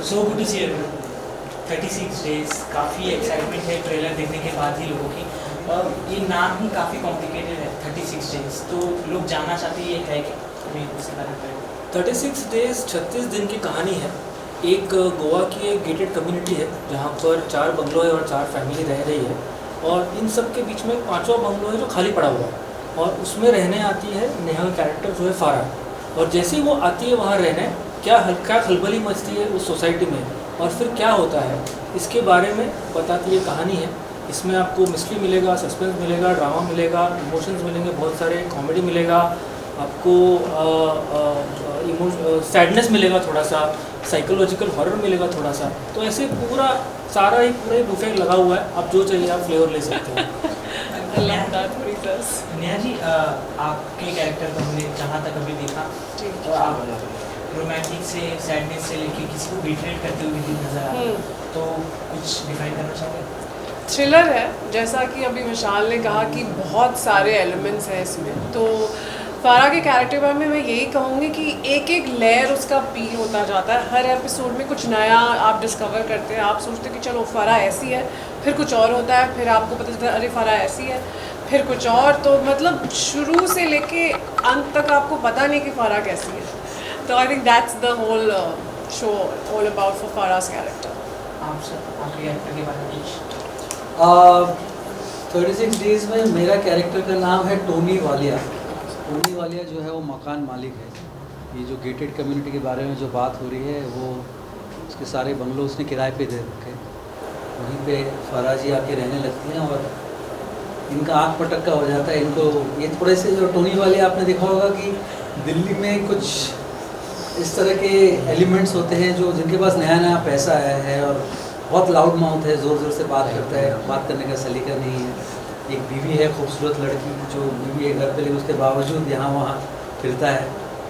So good to see you. 36 days काफ़ी excitement है trailer देखने के बाद ही लोगों की। और ये नाम ही काफ़ी कॉम्प्लिकेटेड है 36 डेज, तो लोग जानना चाहते हैं ये है कि हमें उसके बारे में। 36 डेज 36 दिन की कहानी है। एक गोवा की एक गेटेड कम्युनिटी है जहाँ पर 4 बंगलो है और 4 फैमिली रह रही है, और इन सब के बीच में 5वां बंगलो है जो खाली पड़ा हुआ है, और उसमें रहने आती है नेहा कैरेक्टर जो है फारा। और जैसे ही वो आती है वहाँ रहने, क्या खलबली मचती है उस सोसाइटी में और फिर क्या होता है इसके बारे में बताती ये कहानी है। इसमें आपको मिस्ट्री मिलेगा, सस्पेंस मिलेगा, ड्रामा मिलेगा, इमोशंस मिलेंगे, बहुत सारे कॉमेडी मिलेगा, आपको सैडनेस मिलेगा, थोड़ा सा साइकोलॉजिकल हॉरर मिलेगा थोड़ा सा। तो ऐसे पूरा ही बुफे लगा हुआ है, आप जो चाहिए आप फ्लेवर ले सकते हैं। नेहा जी, आपके कैरेक्टर को हमने जहाँ तक अभी देखा, तो आप रोमांटिक से सैडनेस से लेके किसी को बिट्रेट करते हुए भी नजर आ रहे हैं, तो कुछ डिफाइन करना चाहेंगे? थ्रिलर है, जैसा कि अभी विशाल ने कहा कि बहुत सारे एलिमेंट्स हैं इसमें। तो फारा के कैरेक्टर में मैं यही कहूँगी कि एक एक लेयर उसका पील होता जाता है। हर एपिसोड में कुछ नया आप डिस्कवर करते हैं। आप सोचते हैं कि चलो फारा ऐसी है, फिर कुछ और होता है, फिर आपको पता चलता है अरे फारा ऐसी है, फिर कुछ और। तो मतलब शुरू से लेके अंत तक आपको पता नहीं कि फारा कैसी है। तो I think that's the whole show all about for Farah's character. आपके कैरेक्टर के बारे में 36 डेज में मेरा कैरेक्टर का नाम है टोनी वालिया। टोनी वालिया जो है वो मकान मालिक है। ये जो गेटेड कम्युनिटी के बारे में जो बात हो रही है, वो उसके सारे बंगलो उसने किराए पे दे रखे। वहीं पे फारा जी आके रहने लगती हैं और इनका आँख पटक्का हो जाता है। इनको ये थोड़े से जो टोनी वाले आपने देखा होगा कि दिल्ली में कुछ इस तरह के एलिमेंट्स होते हैं जो जिनके पास नया नया पैसा आया है और बहुत लाउड माउथ है, ज़ोर ज़ोर से बात करता है, बात करने का सलीका नहीं है। एक बीवी है, खूबसूरत लड़की, जो बीवी है घर पे, लेकिन उसके बावजूद यहाँ वहाँ फिरता है।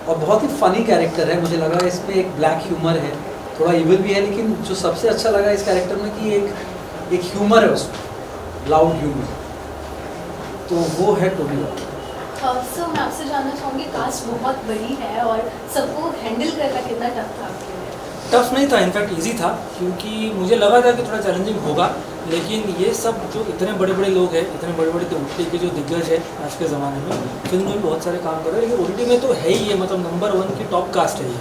और बहुत ही फ़नी कैरेक्टर है। मुझे लगा इसमें एक ब्लैक ह्यूमर है, थोड़ा इविल भी है, लेकिन जो सबसे अच्छा लगा इस कैरेक्टर में कि एक ह्यूमर है उसमें, लाउड ह्यूमर। तो वो है टोनी वाला। सो मैं आपसे जानना चाहूँगी, कास्ट बहुत बड़ी है और सबको हैंडल करना कितना टफ था आपके लिए? टफ नहीं था, इनफैक्ट इजी था, क्योंकि मुझे लगा था कि थोड़ा चैलेंजिंग होगा। लेकिन ये सब जो इतने बड़े बड़े लोग हैं, इतने बड़े बड़े OTT के जो दिग्गज है आज के ज़माने में, फिल्म में भी बहुत सारे काम कर रहे हैं, लेकिन OTT में तो है ही ये, मतलब नंबर 1 की टॉप कास्ट है ये।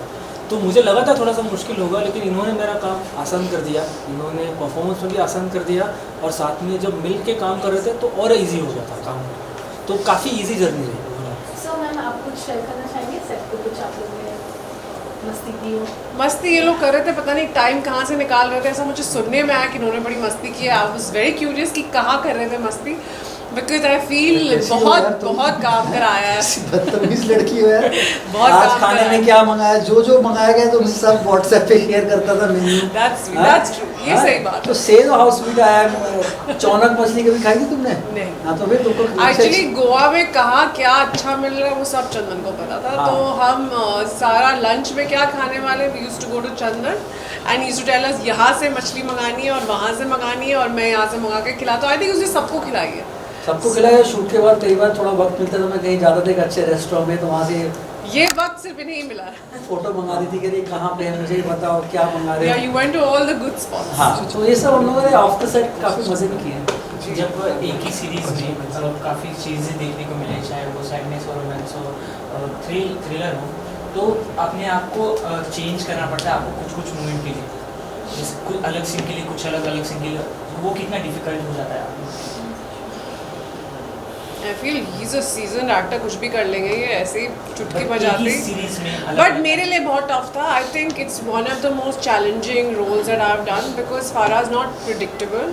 तो मुझे लगा था थोड़ा सा मुश्किल होगा, लेकिन इन्होंने मेरा काम आसान कर दिया। इन्होंने परफॉर्मेंस में भी आसान कर दिया, और साथ में जब मिल के काम कर रहे थे तो और ईजी हो जाता काम। तो काफ़ी ईजी जर्नी रही। सो मैम, आप कुछ शेयर करना चाहेंगे सेट पे? कुछ आप लोगों ने मस्ती की हो? मस्ती ये लोग कर रहे थे, पता नहीं टाइम कहाँ से निकाल रहे थे। ऐसा मुझे सुनने में आया कि इन्होंने बड़ी मस्ती की है। आई वाज वेरी क्यूरियस कि कहाँ कर रहे थे मस्ती, बिकॉज आई फील बहुत काम कराया है। बदतमीज लड़की हो यार। बहुत आज काम खाने कराया। में क्या मंगाया, जो मंगाया गया तो सब व्हाट्सएप पे शेयर करता था मेन्यू। That's true, ये सही बात तो है। से जो हाउस स्वीट आया, चौनक मछली कभी खाई थी तुमने? नहीं। हाँ, तो फिर तुमको एक्चुअली गोवा में कहाँ क्या अच्छा मिल रहा है वो सब चंदन को पता था। हाँ। तो हम सारा लंच में क्या खाने वाले, we used to go to Chandan and used to tell us यहाँ से मछली मंगानी है और वहाँ से मंगानी है, और मैं यहाँ से मंगा के खिला। तो आई थिंक उसने सबको खिलाई है। सबको खिलाया। शूट के बाद कई बार थोड़ा वक्त मिलता था, मैं कहीं जाता था एक अच्छे रेस्टोरेंट में, तो वहाँ से ये वक्त सिर्फ इन्हें ही मिला है। फोटो मंगा दी थी कि नहीं कहाँ पे है, मुझे ही बताओ क्या मंगा रहे या हो। You went to all the good spots. हाँ, तो ये सब हम लोगों ने ऑफ द सेट काफ़ी मजे भी किए। जब एक ही सीरीज़ में मतलब काफ़ी चीज़ें देखने को मिले, चाहे वो सैडनेस हो, रोमांस हो, थ्रिलर हो, तो अपने आप को चेंज करना पड़ता है आपको कुछ मोमेंट के लिए, जैसे कुछ अलग सीन के लिए, कुछ अलग सीन के लिए, वो कितना डिफिकल्ट हो जाता है आपको? I feel he is a seasoned actor, कुछ भी कर लेंगे ये, ऐसे ही चुटकी But बजाते। एक ही सीरीज में अलग बट मेरे लिए बहुत टफ था। I think it's one of the most challenging roles that I have done, because फारा is not predictable.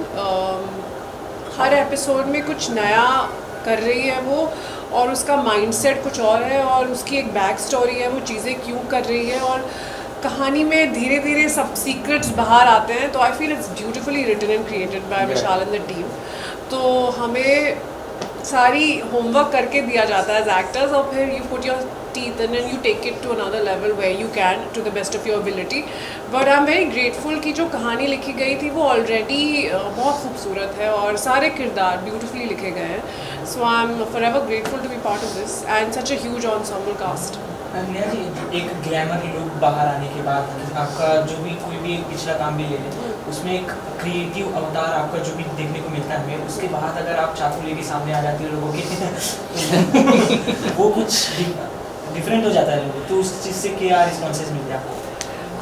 Her episode में कुछ नया कर रही है वो, और उसका माइंडसेट कुछ और है, और उसकी एक बैक स्टोरी है, वो चीज़ें क्यों कर रही है, और कहानी में धीरे धीरे सब सीक्रेट्स बाहर आते हैं। तो I feel it's beautifully written and created by Vishal and the team. तो हमें सारी होमवर्क करके दिया जाता है एज एक्टर्स, और फिर you put your teeth and then you take it to another level where you can to the best of your ability. But I'm very grateful कि जो कहानी लिखी गई थी वो ऑलरेडी बहुत खूबसूरत है और सारे किरदार ब्यूटीफुली लिखे गए हैं. So I'm forever grateful to be part of this and such a huge ensemble cast. Neha ji, एक ग्लैमर लुक बाहर आने के बाद आपका जो भी कोई भी पिछला काम भी ले लें, उसमें एक क्रिएटिव अवतार आपका जो भी देखने को मिलता है हमें, उसके बाद अगर आप चाकू लेके सामने आ जाती है लोगों के वो कुछ डिफरेंट हो जाता है लोगों, तो उस चीज़ से क्या रिस्पॉन्सेज मिलते हैं आपको?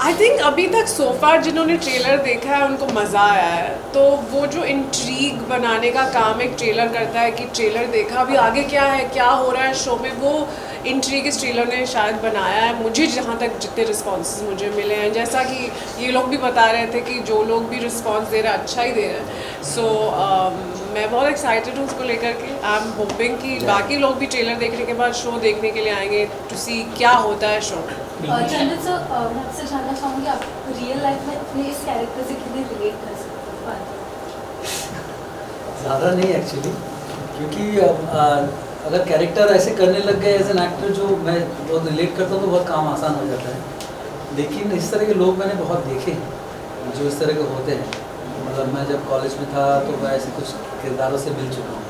आई थिंक अभी तक so far जिन्होंने ट्रेलर देखा है उनको मज़ा आया है, तो वो जो इंट्रीग बनाने का काम एक ट्रेलर करता है कि ट्रेलर देखा अभी आगे क्या है, क्या हो रहा है शो में, वो इंट्रीग इस ट्रेलर ने शायद बनाया है। मुझे जहाँ तक जितने रिस्पॉन्सेज मुझे मिले हैं, जैसा कि ये लोग भी बता रहे थे कि जो लोग भी रिस्पॉन्स दे रहे हैं अच्छा ही दे रहे हैं, सो मैं बहुत एक्साइटेड हूँ उसको लेकर के। आई एम होपिंग कि बाकी लोग भी ट्रेलर देखने के बाद शो देखने के लिए आएंगे टू सी क्या होता है शो में। चंदन सर, मैं आपसे जानना चाहूँगी आप रियल लाइफ में अपने इस कैरेक्टर से कितने रिलेट कर सकते हो? ज़्यादा नहीं एक्चुअली, क्योंकि अगर कैरेक्टर ऐसे करने लग गए एज एन एक्टर जो मैं बहुत रिलेट करता हूँ तो बहुत काम आसान हो जाता है। लेकिन इस तरह के लोग मैंने बहुत देखे हैं जो इस तरह के होते हैं। मतलब मैं जब कॉलेज में था तो मैं ऐसे कुछ किरदारों से मिल चुका हूँ,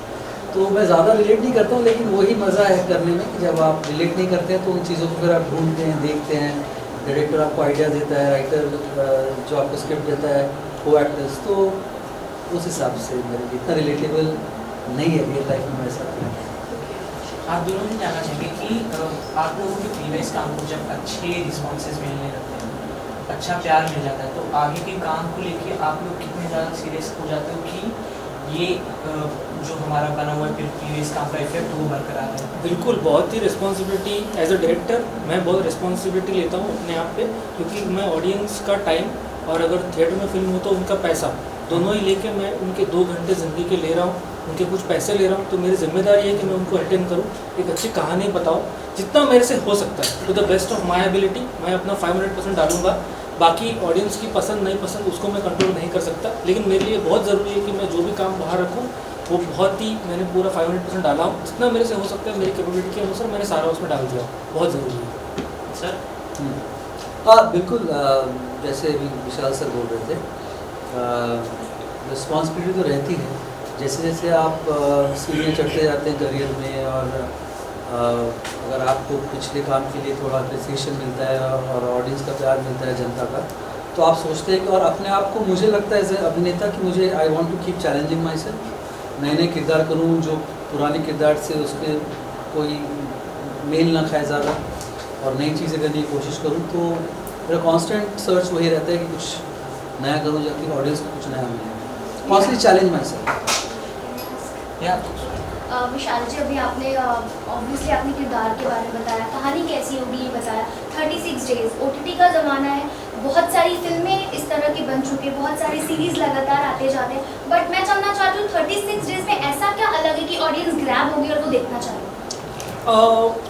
तो मैं ज़्यादा रिलेट नहीं करता हूँ। लेकिन वही मज़ा है करने में कि जब आप रिलेट नहीं करते हैं तो उन चीज़ों को फिर आप ढूंढते हैं, देखते हैं, डायरेक्टर आपको आइडिया देता है, राइटर जो आपको स्क्रिप्ट देता है, को एक्टर्स, तो उस हिसाब से मेरे लिए इतना रिलेटेबल नहीं है रियल लाइफ में ऐसा। आप दोनों से जानना चाहेंगे कि आप लोगों के प्रीवियस काम को जब अच्छे रिस्पॉन्सेज मिलने लगते हैं, अच्छा प्यार मिल जाता है, तो आगे के काम को लेके आप लोग कितने ज़्यादा सीरियस हो जाते हो कि ये जो हमारा बना हुआ है प्रीवियस काम का इफेक्ट वो बरकरार है? बिल्कुल, बहुत ही रिस्पॉन्सिबिलिटी एज अ डायरेक्टर मैं बहुत रिस्पॉन्सिबिलिटी लेता हूँ अपने आप पे, क्योंकि मैं ऑडियंस का टाइम और अगर थिएटर में फिल्म हो तो उनका पैसा दोनों ही लेके मैं उनके 2 घंटे ज़िंदगी के ले रहा हूँ, उनके कुछ पैसे ले रहा हूँ, तो मेरी जिम्मेदारी है कि मैं उनको अटेंड करूँ, एक अच्छी कहानी बताऊँ जितना मेरे से हो सकता है, to the best of my ability. मैं अपना 500% डालूंगा। बाकी ऑडियंस की पसंद नहीं पसंद उसको मैं कंट्रोल नहीं कर सकता, लेकिन मेरे लिए बहुत ज़रूरी है कि मैं जो भी काम बाहर रखूँ वो बहुत ही मैंने पूरा 500% डाला हूँ, जितना मेरे से हो सकता है मेरी कैपेबिलिटी के अनुसार मैंने सारा उसमें डाल दिया, बहुत ज़रूरी है। सर? हाँ बिल्कुल, जैसे अभी विशाल सर बोल रहे थे, रिस्पॉन्सिबिलिटी तो रहती है। जैसे जैसे आप सीढ़ियाँ चढ़ते जाते हैं करियर में, और अगर आपको पिछले काम के लिए थोड़ा अप्रिसिएशन मिलता है और ऑडियंस का प्यार मिलता है जनता का, तो आप सोचते हैं कि और अपने आप को, मुझे लगता है एज ए अभिनेता कि मुझे I want to keep challenging myself, नए नए किरदार करूँ जो पुराने किरदार से उसके कोई मेल ना खाए ज़्यादा, और नई चीज़ें करने की कोशिश करूँ। तो मेरा कॉन्स्टेंट सर्च वही रहता है कि कुछ नया करूँ जाकि ऑडियंस को कुछ नया मिले। Constantly challenge my self. या विशाल जी, अभी आपने ऑब्वियसली अपने किरदार के बारे में बताया, कहानी कैसी होगी ये बताया। 36 डेज OTT का ज़माना है, बहुत सारी फिल्में इस तरह की बन चुकी है, बहुत सारी सीरीज़ लगातार आते जाते हैं, बट मैं जानना चाहती हूँ 36 डेज में ऐसा क्या अलग है कि ऑडियंस ग्रैब होगी और वो देखना चाहेगी?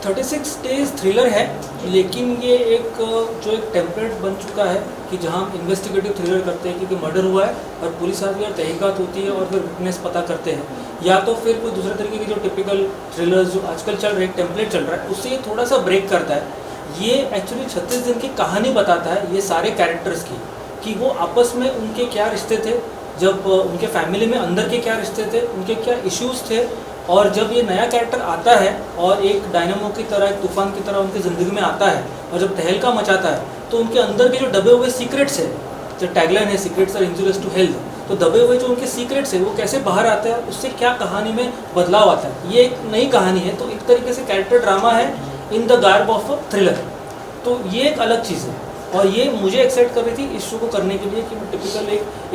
36 डेज थ्रिलर है, लेकिन ये एक जो एक टेम्पलेट बन चुका है कि जहाँ हम इन्वेस्टिगेटिव थ्रिलर करते हैं, क्योंकि मर्डर हुआ है और पुलिस आती है, तहकीकात होती है और फिर विटनेस पता करते हैं, या तो फिर कोई दूसरे तरीके की जो टिपिकल थ्रिलर्स जो आजकल चल रहे हैं, टेम्पलेट चल रहा है, उससे ये थोड़ा सा ब्रेक करता है। ये एक्चुअली 36 दिन की कहानी बताता है ये सारे कैरेक्टर्स की, कि वो आपस में उनके क्या रिश्ते थे, जब उनके फैमिली में अंदर के क्या रिश्ते थे, उनके क्या इश्यूज़ थे, और जब ये नया कैरेक्टर आता है और एक डायनामो की तरह, एक तूफान की तरह उनकी ज़िंदगी में आता है और जब तहलका मचाता है, तो उनके अंदर के जो दबे हुए सीक्रेट्स है, जो टैगलाइन है secrets are injurious to health, तो दबे हुए जो उनके सीक्रेट्स है वो कैसे बाहर आते हैं, उससे क्या कहानी में बदलाव आता है। ये एक नई कहानी है, तो एक तरीके से कैरेक्टर ड्रामा है in the garb of a thriller, तो ये एक अलग चीज़ है। और ये मुझे एक्साइट कर रही थी इस शो को करने के लिए कि मैं टिपिकल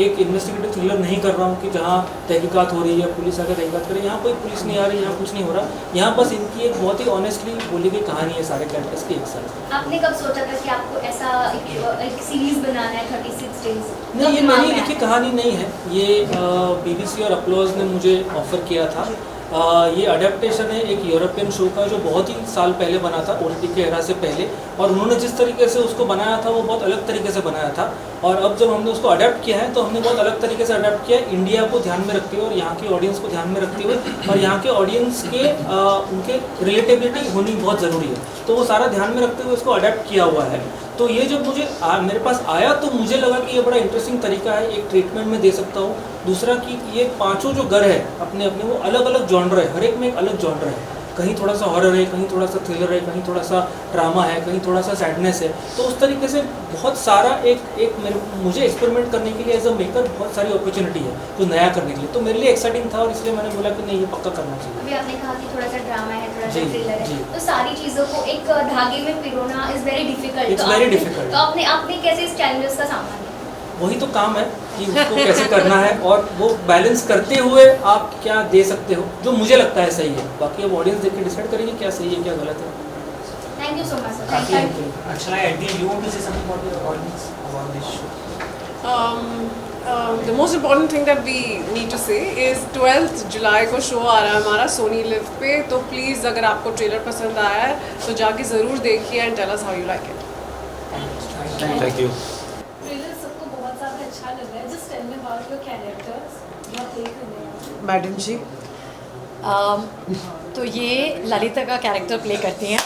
एक इन्वेस्टिगेटिव थ्रिलर नहीं कर रहा हूँ कि जहाँ तहकीकात हो रही है, पुलिस आकर तहकीकात कर रही है, यहाँ कोई पुलिस नहीं आ रही, यहाँ कुछ नहीं हो रहा, यहाँ बस इनकी एक बहुत ही ऑनेस्टली बोली गई कहानी है सारे कैरेक्टर्स की एक साथ। आपने कब सोचा था कि आपको ऐसा एक सीरीज बनाना है 36 डेज? नहीं, ये मेरी लिखी कहानी नहीं है, ये BBC और अपलॉज ने मुझे ऑफ़र किया था। ये अडेप्टेशन है एक यूरोपियन शो का जो बहुत ही साल पहले बना था, OTT के एरा से पहले, और उन्होंने जिस तरीके से उसको बनाया था वो बहुत अलग तरीके से बनाया था, और अब जब हमने उसको अडेप्ट किया है तो हमने बहुत अलग तरीके से अडेप्ट किया है, इंडिया को ध्यान में रखते हुए और यहाँ के ऑडियंस को ध्यान में रखते हुए, और यहाँ के ऑडियंस के उनके रिलेटेबिलिटी होनी बहुत ज़रूरी है, तो वो सारा ध्यान में रखते हुए उसको अडेप्ट किया हुआ है। तो ये जब मुझे मेरे पास आया तो मुझे लगा कि ये बड़ा इंटरेस्टिंग तरीका है, एक ट्रीटमेंट में दे सकता हूँ। दूसरा कि ये 5 जो घर है अपने अपने वो अलग अलग जॉनर है, हर एक में एक अलग जॉनर है। कहीं थोड़ा सा हॉरर है, कहीं थोड़ा सा थ्रिलर है, कहीं थोड़ा सा ड्रामा है, कहीं थोड़ा सा सैडनेस है। तो उस तरीके से बहुत सारा मुझे एक्सपेरिमेंट करने के लिए एज अ मेकर बहुत सारी अपॉर्चुनिटी है तो नया करने के लिए। तो मेरे लिए एक्साइटिंग था और इसलिए मैंने बोला कि नहीं, ये पक्का करना चाहिए। अभी आपने कहा कि थोड़ा सा ड्रामा है, थोड़ा सा जी, थ्रिलर जी। है, तो सारी चीज़ों को एक धागे में पिरोना is very difficult. It's very difficult. तो आपने कैसे इस चैलेंजेस का सामना किया? वही तो काम है कि उसको कैसे करना है और वो बैलेंस करते हुए आप क्या दे सकते हो जो मुझे लगता है सही है। बाकी अब ऑडियंस देख के डिसाइड करेंगे क्या सही है क्या गलत है। Thank you so much sir. काफी थैंक यू। अच्छा लगा। At the end you want to say something about your audience about this show? The most important thing that we need to say is 12th जुलाई को show आ रहा है हमारा Soni live पे। तो please अगर आपको ट्रेलर पसंद आया है तो जाके ज़रूर देखिए and tell us how you like it. Thank you. Trailer सबको बहुत ज़्यादा अच्छा लग रहा है। Just tell me about your characters जो आप देख रहे हैं। मैडम जी तो ये ललिता का कैरेक्टर प्ले करती हैं।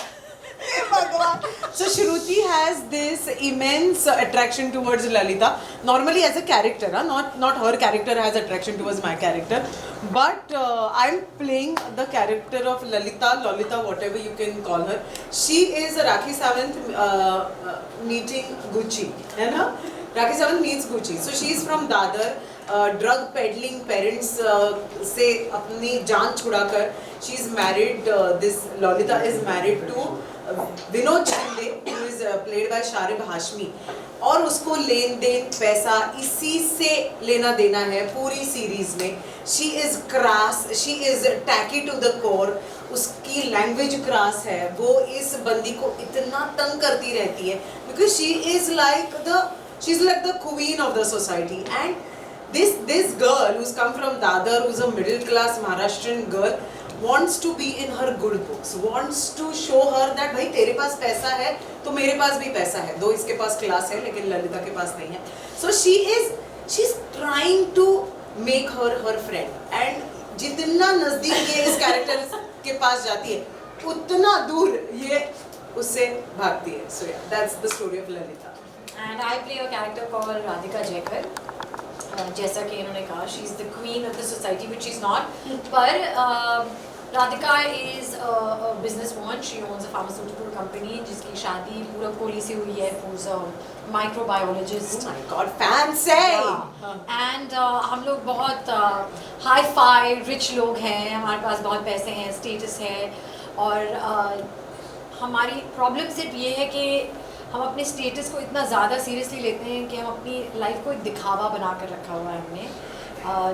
भगवान। So Shruti has this immense attraction towards Lalita. Normally as a character, not her character has attraction towards my character. But I'm playing the character of Lolita, whatever you can call her. She is Rakhi Sawant meeting Gucci, है ना? Rakhi Sawant meets Gucci. So she is from Dadar. Drug peddling parents से अपनी जान छुड़ाकर she is married, this Lalita is married to Vinod Shinde who is played by Sharib Hashmi. और उसको लेन then पैसा इसी से लेना देना है पूरी सीरीज़ में। She is crass, she is tacky to the core, उसकी लैंग्वेज क्रास है। वो इस बंदी को इतना तंग करती रहती है because she is like the queen of the society. And this girl who's come from Dadar, who's a middle class Maharashtrian girl, wants to be in her good books, wants to show her that भाई तेरे पास पैसा है तो मेरे पास भी पैसा है। दो इसके पास क्लास है लेकिन ललिता के पास नहीं है। So she's trying to make her friend and जितना नजदीक ये इस कैरेक्टर के पास जाती है उतना दूर ये उससे भागती है। So yeah, that's the story of Lalita. And I play a character called Radhika Jaikar. जैसा कि इन्होंने कहा, she is the queen of the society which is not, पर Radhika is a business woman. She owns a pharmaceutical company जिसकी शादी पूरब कोहली से हुई है, who is a microbiologist. My God, fancy! And हम लोग बहुत हाई फाई रिच लोग हैं, हमारे पास बहुत पैसे हैं, स्टेटस है। और हमारी प्रॉब्लम सिर्फ ये है कि हम अपने स्टेटस को इतना ज़्यादा सीरियसली लेते हैं कि हम अपनी लाइफ को एक दिखावा बना कर रखा हुआ है हमने।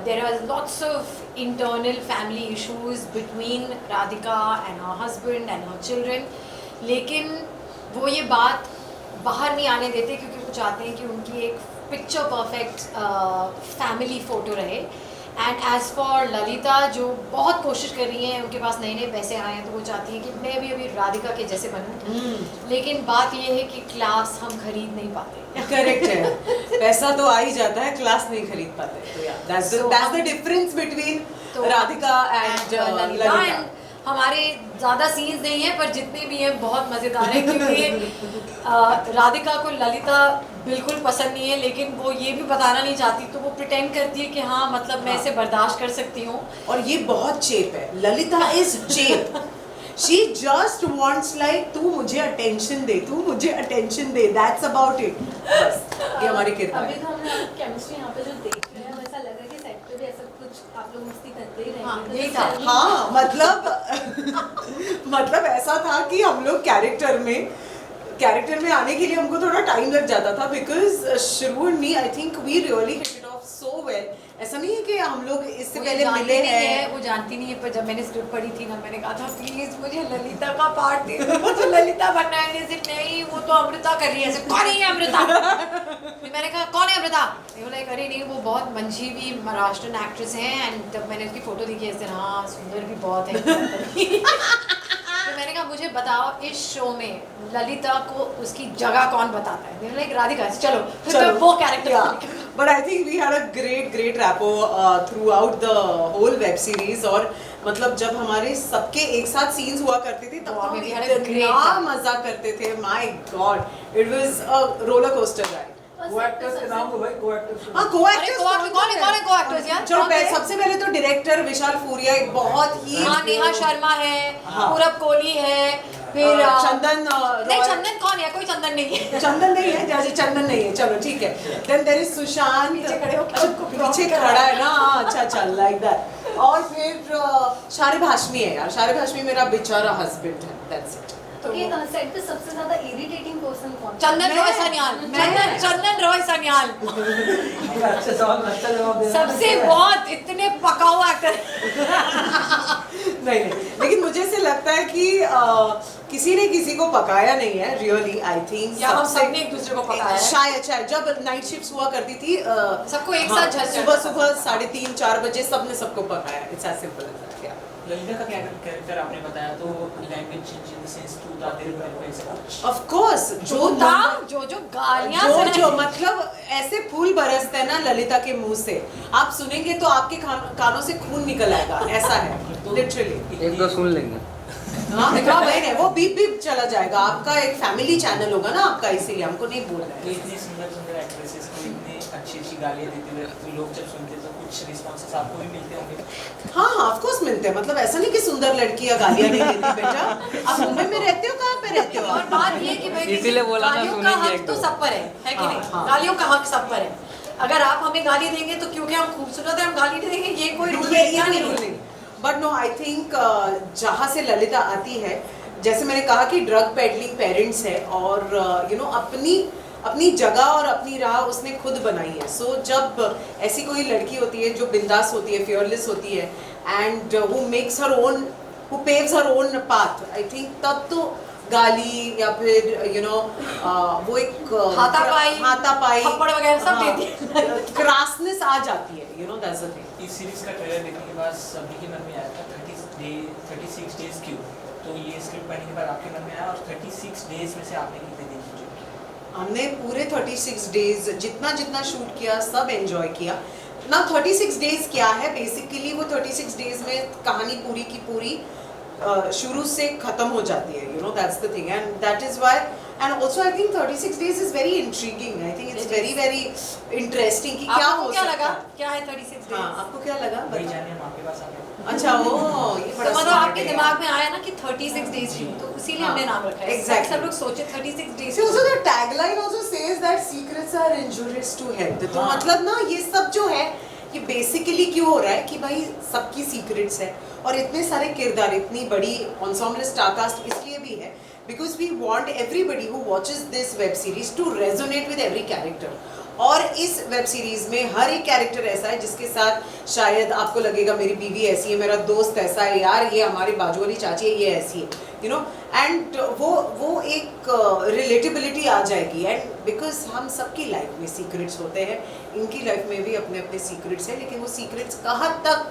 There are lots of internal family issues between Radhika and her husband and her children, लेकिन वो ये बात बाहर नहीं आने देते क्योंकि वो चाहते हैं कि उनकी एक पिक्चर परफेक्ट फैमिली फ़ोटो रहे। एंड एज़ फॉर ललिता जो बहुत कोशिश कर रही हैं, उनके पास नए नए पैसे आए हैं तो वो चाहती हैं कि मैं भी अभी राधिका के जैसे बनूं। लेकिन बात ये है कि क्लास हम खरीद नहीं पाते। करेक्ट है, पैसा तो आ ही जाता है, क्लास नहीं खरीद पाते। तो या that's the difference between Radhika and Lalita. And हमारे ज़्यादा सीन्स नहीं हैं पर जितने भी हैं बहुत मज़ेदार हैं क्योंकि राधिका को ललिता बिल्कुल पसंद नहीं है, लेकिन वो ये भी बताना नहीं चाहती तो वो प्रिटेंड करती है कि हाँ मतलब मैं इसे बर्दाश्त कर सकती हूँ। और ये बहुत चेप है, Lalita is cheap. She just wants like तू मुझे अटेंशन दे, तू मुझे attention they, that's about it. बस ये हमारी किरदार अभी है। तो हमने केमिस्ट्री यहाँ पे जो देख रहे हैं वैसा लग रहा है कि सेट पे भी ऐसा कुछ आप लोग मस्ती करते ही हाँ, रहेंगे। यही था। हाँ मतलब ऐसा था कि हम लोग कैरेक्टर में आने के लिए हमको थोड़ा टाइम लग जाता था because Shruv and me I think we really hit it off so well. ऐसा नहीं है कि हम लोग इससे वो पहले जानती मिले नहीं हैं। है, वो जानती नहीं है, पर जब मैंने स्क्रिप्ट पढ़ी थी ना मैंने कहा था प्लीज मुझे ललिता का पार्ट दे दो, मुझे ललिता बनना है। जैसे नहीं वो तो अमृता कर रही है, ऐसे कौन है अमृता? फिर मैंने कहा कौन है अमृता? ये बोला अरे नहीं वो बहुत मंझीवी महाराष्ट्रन एक्ट्रेस हैं। एंड जब मैंने उसकी फोटो देखी ऐसे हाँ सुंदर भी बहुत है। तो मैंने कहा मुझे बताओ इस शो में ललिता को उसकी जगह कौन बताता है? मैंने बोला राधिका, चलो फिर मैं वो character. But I think we had a great rapport throughout the whole web series। और मतलब जब हमारे सबके एक साथ सीन्स हुआ करते थे तब Wow, हम we had a great इतना time. मजा करते थे। My God, it was a roller coaster ride। को एक्टर्स के नाम तो भाई को एक्टर्स हाँ को अरे एक्टर्स कौन है को-एक्टर्स यार? चलो कौन है? सबसे पहले तो डायरेक्टर विशाल फूरिया एक बहुत ही हाँ, नेहा शर्मा है, हाँ। पूरब कोहली है, फिर चंदन नहीं, रॉय। चंदन कौन है? कोई चंदन नहीं है। चंदन नहीं है, जैसे चंदन नहीं है, चलो ठीक है। देन देयर इज सुशांत, पीछे खड़े होकर अच्छा, सबको पीछे promote खड़ा है ना, हाँ, अच्छा अच्छा, लाइक दैट। और फिर शारिब हाशमी है यार, शारिब हाशमी मेरा बेचारा हस्बैंड है, दैट्स इट। ओके, सेट पे सबसे ज्यादा इरिटेटिंग पर्सन कौन है? चंदन रॉय सन्याल, चंदन रॉय सन्याल अच्छा सवाल, अच्छा जवाब दे रहा है। सबसे बहुत इतने पकाऊ एक्टर। नहीं नहीं, लेकिन मुझे ऐसे लगता है कि किसी ने किसी को पकाया नहीं है, रियली आई थिंक। या हम सबने एक दूसरे को पकाया है। शायद जब नाइट शिफ्ट्स हुआ करती थी सबको एक हाँ, साथ झल सुबह सुबह 3:30-4 बजे सबने सबको पकाया। It's as simple as that. Lalita का कैरेक्टर आपने बताया तो language change in the sense to the दिल में कोई ऐसा ऑफ कोर्स जो गालियां जो मतलब ऐसे फूल बरसते हैं ना ललिता के मुंह से, आप सुनेंगे तो आपके कानों से खून निकल आएगा, ऐसा है लिटरली। एक दो सुन लेंगे। हाँ भाई नहीं, वो बीप बीप चला जाएगा। आपका एक फैमिली चैनल होगा ना आपका, इसीलिए हमको नहीं बोल रहा तो है। इतनी सुंदर सुंदर एक्ट्रेसेस को इतनी अच्छी अच्छी गालियाँ देते हुए तो लोग जब सुनते तो कुछ रिस्पॉन्सेस आपको भी मिलते होंगे। हाँ ऑफ कोर्स मिलते हैं, मतलब ऐसा नहीं कि सुंदर लड़कियां गालियां नहीं देती। बेटा आप मुंबई में रहते हो, कहाँ पे रहते हो और आप? बात ये कि भाई इसीलिए बोला ना, गालियों का सुनेंगे हक एक तो दो। सब पर है कि हाँ, नहीं? हाँ। गालियों का हक सब पर है। अगर आप हमें गाली देंगे तो क्योंकि हम खूबसूरत है हम गाली देंगे, ये कोई रूल ये नहीं रूल है। नहीं। बट नो आई थिंक जहाँ से ललिता आती है, जैसे मैंने कहा कि ड्रग पेडलिंग पेरेंट्स है और यू नो अपनी जगह और अपनी राह उसने खुद बनाई है। सो जब ऐसी कोई लड़की होती है जो बिंदास होती है, फियरलेस होती है and who makes her own, who paves her own path, I think तब तो गाली या फिर यू नो वो एक हाथापाई थप्पड़ वगैरह सब देती है। क्रासनेस आ जाती है, you know that's the thing. इस सीरीज का ट्रेलर देखने के बाद सभी के मन में आया था 36 डेज क्यों, तो ये स्क्रिप्ट पढ़ने के बाद आपके मन में आया और 36 डेज में से आपने कितने दिन एंजॉय किया? हमने पूरे 36 डेज जितना शूट किया सब एंजॉय किया ना। 36 डेज क्या है बेसिकली, वो 36 डेज में कहानी पूरी की पूरी शुरू से खत्म हो जाती है, you know that's the thing and that is why and also I think 36 days is very intriguing. I think it's very interesting कि क्या आपको हो क्या सकता लगा? है। क्या है 36 डेज? हाँ आपको क्या लगा? वही जाने हम आपके पास आ गए। अच्छा वो ये बड़ा तो मतलब smart आपके है। दिमाग में आया ना कि 36 डेज क्यों, तो इसीलिए हमने नाम रखा है। Exactly. सब लोग सोचे 36 days. See, also the tagline also says that secrets are injurious to health. तो हाँ। मतलब ना ये सब जो है ये बेसिकली क्यों हो रहा है कि भाई सबकी सीक्रेट्स है और इतने सारे किरदार, इतनी बड़ी ensemble स्टार कास्ट इसलिए भी है because we want everybody who watches this web series to resonate with every character. और इस वेब सीरीज में हर एक कैरेक्टर ऐसा है जिसके साथ शायद आपको लगेगा मेरी बीवी ऐसी है, मेरा दोस्त ऐसा है, यार ये हमारी बाजू वाली चाची है, ये ऐसी है, यू नो। एंड वो एक रिलेटेबिलिटी आ जाएगी एंड बिकॉज हम सबकी लाइफ में सीक्रेट्स होते हैं, इनकी लाइफ में भी अपने अपने सीक्रेट्स हैं, लेकिन वो सीक्रेट्स कहाँ तक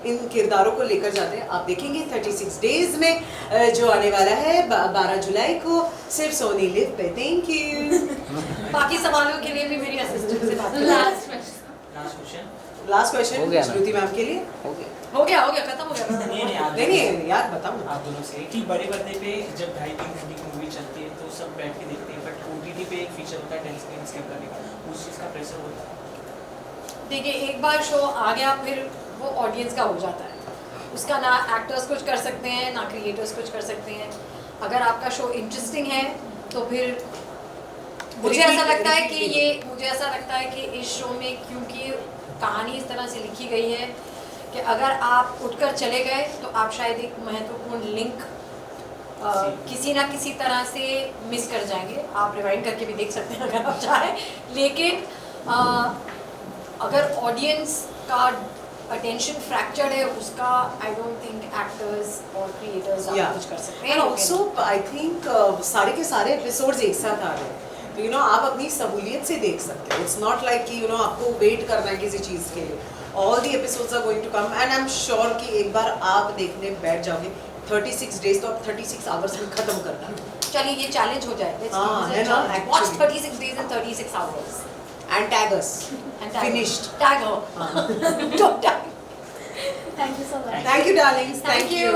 इन किरदारों को लेकर जाते हैं आप देखेंगे 36 डेज में जो आने वाला है 12 जुलाई को सिर्फ सोनी लिव पे। Thank you. बाकी सवालों के लिए भी मेरी असिस्टेंट से बात करें। लास्ट क्वेश्चन लास्ट हो क्वेश्चन गया ना? श्रुति मैम के लिए। हो गया। हो गया खत्म हो गया। नहीं आप नहीं यार बताओ ना। आप दोनों से कि बड़े पर्दे पे जब 2.5-3 घंटे की मूवी चलती है तो सब बैठ के देखते हैं, बट OTT पे एक फीचर होता है 10 स्क्रीन स्किप करने का, उस चीज़ का प्रेशर होता है। देखिए एक बार शो आ गया फिर वो ऑडियंस का हो जाता है, उसका ना एक्टर्स कुछ कर सकते हैं ना क्रिएटर्स कुछ कर सकते हैं। अगर आपका शो इंटरेस्टिंग है तो फिर मुझे ऐसा लगता है कि इस शो में क्योंकि कहानी इस तरह से लिखी गई है कि अगर आप उठकर चले गए तो आप शायद एक महत्वपूर्ण लिंक किसी ना किसी तरह से मिस कर जाएंगे। आप रिवाइंड करके भी देख सकते हैं अगर आप चाहें, लेकिन अगर ऑडियंस का अटेंशन फ्रैक्चर्ड है उसका आई डोंट थिंक एक्टर्स और क्रिएटर्स कुछ कर सकते हैं। एंड ऑल्सो आई थिंक सारे के सारे एपिसोड्स एक साथ आ रहे हैं तो यू नो आप अपनी सहूलियत से देख सकते हो। इट्स नॉट लाइक कि यू नो आपको वेट करना है किसी चीज़ के लिए। All the episodes are going to come and I am sure कि एक बार आप देखने बैठ जाओगे 36 डेज तो आप 36 आवर्स में खत्म करना। चलिए ये चैलेंज हो जाए। हाँ, है ना, watch actually. 36 days in 36 hours and tag us and tag Finished. tag her. Don't tag. Thank you so much. Thank you Darling's. Thank you.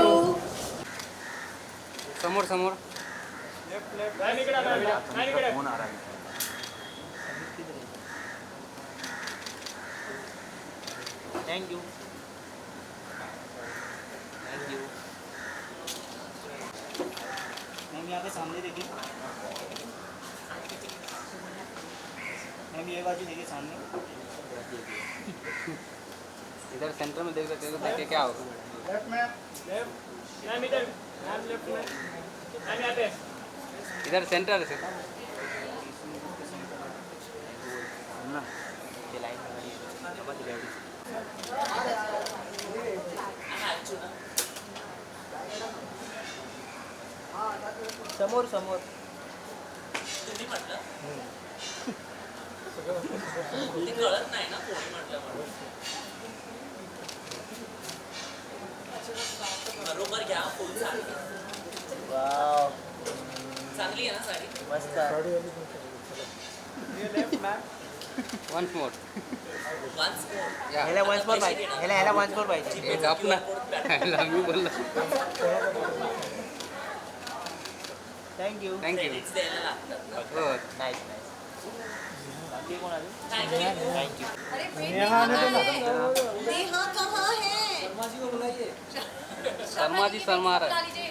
समोर फोन आ रहा है। Thank you thank you. Ma'am यहाँ पे सामने देखिए, मैम ये बाजू देखिए सामने, इधर सेंटर में देख सकते हो, देखिए क्या होगा। लेफ्ट में, मैम इधर, मैम लेफ्ट में, मैम यहाँ पे। इधर सेंटर से समोर समोर तुम्ही म्हटलं ते कळत नाही ना कोणी म्हटलं म्हणून. बरोबर घ्या, फुल साडी वाव चांगली आहे ना साडी. मस्त वन्स मोर वन्स मोर. ह्याला वन्स मोर पाहिजे, ह्याला वन्स मोर पाहिजे. हे गप ना मी बोललो थँक्यू थँक्यू क्रेडिट्स द्यायला लागतात ना. हो नाईस नाईस. बाकी कोण अजून? थँक्यू. थँक्यू. अरे नेहा कहाँ है? शर्मा जी को बुलाइए। शर्मा जी शर्मा रहा है। बुला लीजिए।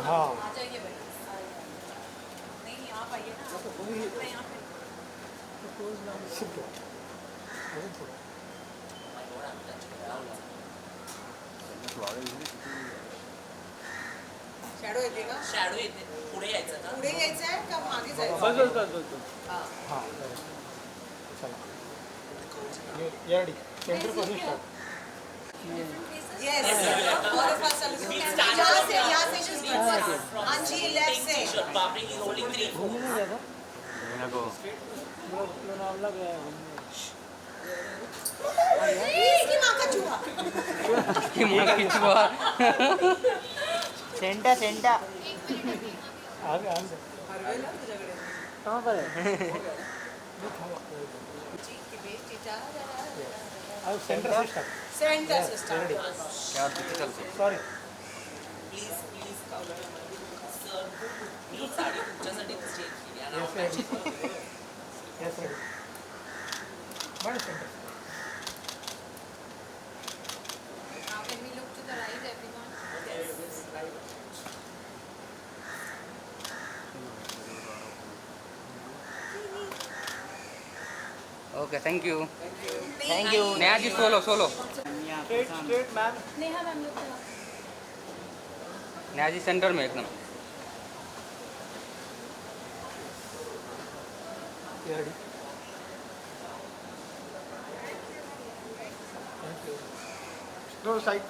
हाँ। आ जाइए भाई। नहीं आप आइए ना। नहीं आप शॅडो येते का शॅडो येते, पुढे यायचं का? पुढे यायचं आहे का मागे जायचं Yes. All of us are looking at यहाँ से अंजी लेफ्ट से बापरे, ही रोलिंग 3 इसकी माँ का चूहा कि मुझे खिंचवा सेंटा सेंटा हरवेला तुझ्याकडे कहाँ पर है? सेंटर सिस्टम क्या डिजिटल से सॉरी प्लीज प्लीज सर, मी साडी तुमच्यासाठी चेंज केली आणि आवडायची. Yes Now can we look to the right, everyone? Okay thank you thank you. Neha ji solo solo straight straight ma'am. Neha ma'am लोग चला. नेहा जी सेंटर में एकदम नो साइड.